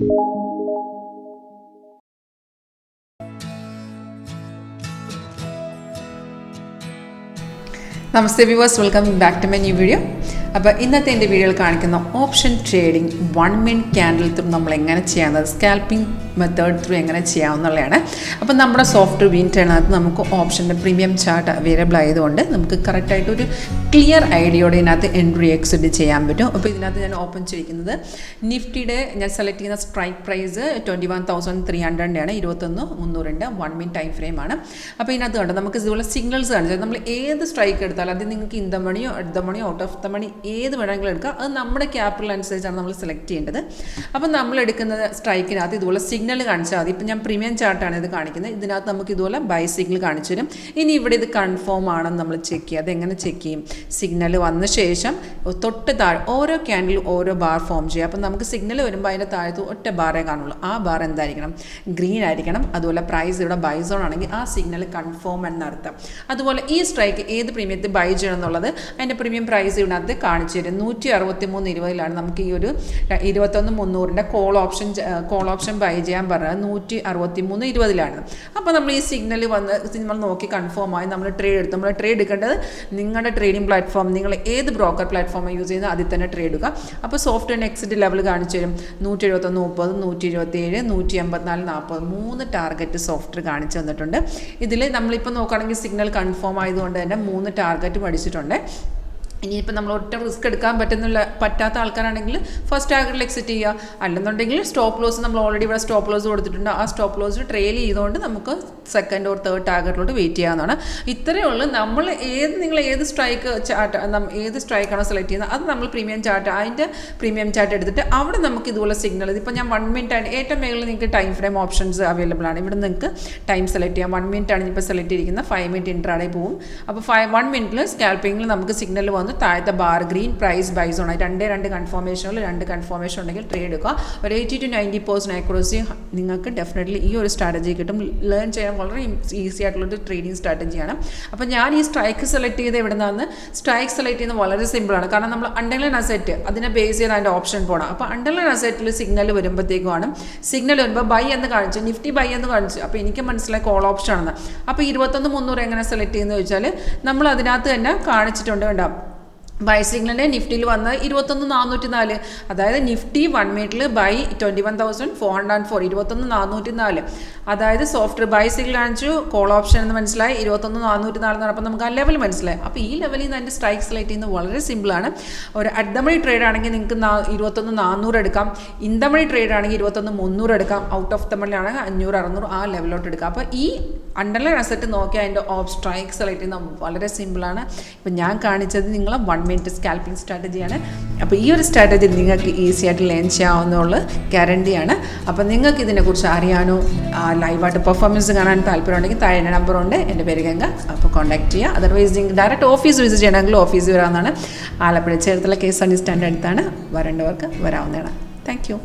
Namaste viewers, welcome back to my new video. അപ്പോൾ ഇന്നത്തെ എൻ്റെ വീഡിയോയിൽ കാണിക്കുന്ന option trading 1 minute candle through നമ്മൾ എങ്ങനെ ചെയ്യാവുന്നത്, സ്കാൽപ്പിംഗ് മെത്തേഡ് ത്രൂ എങ്ങനെ ചെയ്യാവുന്നതാണ്. അപ്പോൾ നമ്മുടെ സോഫ്റ്റ്വെയർ വിൻട്രേഡിനകത്ത് നമുക്ക് ഓപ്ഷൻ്റെ പ്രീമിയം ചാർട്ട് അവൈലബിൾ ആയതുകൊണ്ട് നമുക്ക് കറക്റ്റായിട്ട് ഒരു ക്ലിയർ ഐഡിയയോടെ ഇതിനകത്ത് എൻട്രി എക്സിറ്റ് ചെയ്യാൻ പറ്റും. അപ്പോൾ ഇതിനകത്ത് ഞാൻ ഓപ്പൺ ചെയ്തിരിക്കുന്നത് നിഫ്റ്റിയുടെ ഞാൻ സെലക്ട് ചെയ്യുന്ന സ്ട്രൈക്ക് പ്രൈസ് 21,300 21,300 1 minute ടൈം ഫ്രെയിമാണ്. അപ്പോൾ ഇതിനകത്ത് കണ്ടോ നമുക്ക് ഇതുപോലെ സിഗ്നൽസ് കാണിച്ചാൽ നമ്മൾ ഏത് സ്ട്രൈക്ക് എടുത്താലും അത് നിങ്ങൾക്ക് ഇൻ ദ മണിയോ അറ്റ് ദ മണിയോ ഔട്ട് ഓഫ് ദ മണി ഏത് വേണമെങ്കിലും എടുക്കാം. അത് നമ്മുടെ ക്യാപിറ്റൽ അനുസരിച്ചാണ് നമ്മൾ സെലക്ട് ചെയ്യേണ്ടത്. അപ്പം നമ്മൾ എടുക്കുന്ന സ്ട്രൈക്കിനകത്ത് ഇതുപോലെ സിഗ്നൽ കാണിച്ചാൽ മതി. ഇപ്പം ഞാൻ പ്രീമിയം ചാർട്ടാണ് ഇത് കാണിക്കുന്നത്. ഇതിനകത്ത് നമുക്ക് ഇതുപോലെ ബൈ സിഗ്നൽ കാണിച്ചു തരും. ഇനി ഇവിടെ ഇത് കൺഫേം ആണെന്ന് നമ്മൾ ചെക്ക് ചെയ്യുക. അതെങ്ങനെ ചെക്ക് ചെയ്യും? സിഗ്നൽ വന്ന ശേഷം തൊട്ട് താഴെ ഓരോ ക്യാൻഡിലും ഓരോ ബാർ ഫോം ചെയ്യുക. അപ്പം നമുക്ക് സിഗ്നൽ വരുമ്പോൾ അതിൻ്റെ താഴത്ത് ഒറ്റ ബാറേ കാണുള്ളൂ. ആ ബാർ എന്തായിരിക്കണം? ഗ്രീൻ ആയിരിക്കണം. അതുപോലെ പ്രൈസ് ഇവിടെ ബൈ സോൺ ആണെങ്കിൽ ആ സിഗ്നൽ കൺഫേം എന്നർത്ഥം. അതുപോലെ ഈ സ്ട്രൈക്ക് ഏത് പ്രീമിയത്തിൽ ബൈ ചെയ്യണം എന്നുള്ളത് അതിൻ്റെ പ്രീമിയം പ്രൈസ് ഇതിനകത്ത് കാണിച്ചു തരും. 163.20 നമുക്ക് ഈ ഒരു 21,300 കോൾ ഓപ്ഷൻ ബൈ ചെയ്യാൻ പറഞ്ഞത് 163.20. അപ്പോൾ നമ്മൾ ഈ സിഗ്നൽ വന്ന് നമ്മൾ നോക്കി കൺഫേം ആയി നമ്മൾ ട്രേഡ് എടുത്തു. നമ്മൾ ട്രേഡ് എടുക്കേണ്ടത് നിങ്ങളുടെ ട്രേഡിംഗ് പ്ലാറ്റ്ഫോം, നിങ്ങൾ ഏത് ബ്രോക്കർ പ്ലാറ്റ്ഫോം യൂസ് ചെയ്യുന്നത് അതിൽ തന്നെ ട്രേഡ് എടുക്കുക. അപ്പോൾ സോഫ്റ്റ്വെയർ എക്സിറ്റ് ലെവൽ കാണിച്ചു തരും. 171.30, 127, 184, 40 3 ടാർഗറ്റ് സോഫ്റ്റ്വെയർ കാണിച്ചു തന്നിട്ടുണ്ട്. ഇതിൽ നമ്മളിപ്പോൾ നോക്കുകയാണെങ്കിൽ സിഗ്നൽ കൺഫേം ആയതുകൊണ്ട് തന്നെ 3 ടാർഗറ്റ് പഠിച്ചിട്ടുണ്ട്. ഇനിയിപ്പോൾ നമ്മൾ ഒറ്റ റിസ്ക് എടുക്കാൻ പറ്റാത്ത ആൾക്കാരാണെങ്കിൽ ഫസ്റ്റ് ടാർഗറ്റിൽ എക്സിറ്റ് ചെയ്യുക. അല്ലെന്നുണ്ടെങ്കിൽ സ്റ്റോപ്പ് ലോസ് നമ്മൾ ഓൾറെഡി ഇവിടെ സ്റ്റോപ്പ് ലോസ് കൊടുത്തിട്ടുണ്ട്. ആ സ്റ്റോപ്പ് ലോസ് ട്രെയിൽ ചെയ്തുകൊണ്ട് നമുക്ക് സെക്കൻഡ് ഓർ തേർഡ് ടാർഗറ്റിലോട്ട് വെയിറ്റ് ചെയ്യാവുന്നതാണ്. ഇത്രയേ ഉള്ളൂ. നിങ്ങൾ ഏത് സ്ട്രൈക്കാണോ സെലക്ട് ചെയ്യുന്നത് അത് നമ്മൾ പ്രീമിയം ചാർട്ട്, അതിൻ്റെ പ്രീമിയം ചാർട്ട് എടുത്തിട്ട് അവിടെ നമുക്ക് ഇതുപോലെ സിഗ്നൽ, ഇതിപ്പോൾ ഞാൻ 1 minute ആണ് ഏറ്റവും മേളിൽ നിങ്ങൾക്ക് ടൈം ഫ്രെയിം ഓപ്ഷൻസ് അവൈലബിൾ ആണ്. ഇവിടെ നിങ്ങൾക്ക് ടൈം സെലക്ട് ചെയ്യാം. 1 minute ആണ് ഇപ്പോൾ സെലക്ട് ചെയ്തിരിക്കുന്നത്. 5 minute ഇൻട്രാഡേ പോകും. അപ്പോൾ 1 minute സ്കാൽപ്പിങ്ങിൽ നമുക്ക് സിഗ്നൽ വന്ന് താഴത്തെ bar green price buy zone ആയി 2 കൺഫർമേഷനിൽ 2 കൺഫർമേഷൻ ഉണ്ടെങ്കിൽ ട്രേഡ് എടുക്കുക. ഒരു 80 to 90% ആക്യുറസി നിങ്ങൾക്ക് ഡെഫിനറ്റ്ലി ഈ ഒരു സ്ട്രാറ്റജി കിട്ടും. ലേൺ ചെയ്യാൻ വളരെ ഈസി ആയിട്ടുള്ളൊരു ട്രേഡിംഗ് സ്ട്രാറ്റജിയാണ്. അപ്പോൾ ഞാൻ ഈ സ്ട്രൈക്ക് സെലക്ട് ചെയ്ത് എവിടെ നിന്നാണ് സ്ട്രൈക്ക് സെലക്ട് ചെയ്യുന്നത് വളരെ സിമ്പിളാണ്. കാരണം നമ്മൾ അണ്ടർലൈൻ അസെറ്റ് അതിനെ ബേസ് ചെയ്ത് അതിൻ്റെ ഓപ്ഷൻ പോകണം. അപ്പോൾ അണ്ടർലൈൻ അസെറ്റിൽ സിഗ്നൽ വരുമ്പോഴത്തേക്കുമാണ് സിഗ്നൽ വരുമ്പോൾ ബൈ എന്ന് കാണിച്ചു, നിഫ്റ്റി ബൈ എന്ന് കാണിച്ചു. അപ്പോൾ എനിക്ക് മനസ്സിലായി കോൾ ഓപ്ഷൻ ആണെന്ന്. അപ്പോൾ 21,300 എങ്ങനെ സെലക്ട് ചെയ്യുന്നത് ചോദിച്ചാൽ നമ്മൾ അതിനകത്ത് തന്നെ കാണിച്ചിട്ടുണ്ട്. വേണ്ട ബൈ സിഗ്നലിൻ്റെ നിഫ്റ്റിയിൽ വന്ന് 21,404, അതായത് നിഫ്റ്റി 1 minute ബൈ 21,404 21,404. അതായത് സോഫ്റ്റ്വെയർ ബൈ സിഗ്നൽ കാണിച്ചു, കോൾ ഓപ്ഷൻ എന്ന് മനസ്സിലായി, 21,404 അപ്പോൾ നമുക്ക് ആ ലെവൽ മനസ്സിലായി. അപ്പോൾ ഈ ലെവലിൽ നിന്ന് അതിൻ്റെ സ്ട്രൈക്ക് സെലക്ട് ചെയ്യുന്നത് വളരെ സിമ്പിളാണ്. ഒരു അറ്റ് ദ മണി ട്രേഡ് ആണെങ്കിൽ നിങ്ങൾക്ക് 21,400 എടുക്കാം. ഇൻ ദ മണി ട്രേഡ് ആണെങ്കിൽ 21,300 എടുക്കാം. ഔട്ട് ഓഫ് ദ മണി ആണെങ്കിൽ 500, 600 ആ ലെവലോട്ട് എടുക്കാം. അപ്പോൾ ഈ അണ്ടർലൈൻ അസെറ്റ് നോക്കിയാൽ അതിൻ്റെ സ്ട്രൈക്ക് സെലക്ട് ചെയ്യുന്നത് വളരെ സിമ്പിളാണ്. ഇപ്പം ഞാൻ കാണിച്ചത് നിങ്ങൾ 1 minute സ്കാൽപ്പിംഗ് സ്ട്രാറ്റജിയാണ്. അപ്പോൾ ഈ ഒരു സ്ട്രാറ്റജി നിങ്ങൾക്ക് ഈസി ആയിട്ട് ലേൺ ചെയ്യാവുന്നുള്ള ഗ്യാരണ്ടിയാണ്. അപ്പോൾ നിങ്ങൾക്ക് ഇതിനെക്കുറിച്ച് അറിയാനോ ലൈവായിട്ട് പെർഫോമൻസ് കാണാൻ താല്പര്യമുണ്ടെങ്കിൽ താഴെ നമ്പറുണ്ട്. എൻ്റെ പേര് ഗംഗ. അപ്പോൾ കോൺടാക്ട് ചെയ്യുക. അതർവൈസ് നിങ്ങൾക്ക് ഡയറക്റ്റ് ഓഫീസ് വിസിറ്റ് ചെയ്യണമെങ്കിൽ ഓഫീസിൽ വരാവുന്നതാണ്. ആലപ്പുഴ ചേർത്തല KSRTC സ്റ്റാൻഡ് അടുത്താണ്. വരേണ്ടവർക്ക് വരാവുന്നതാണ്. Thank U.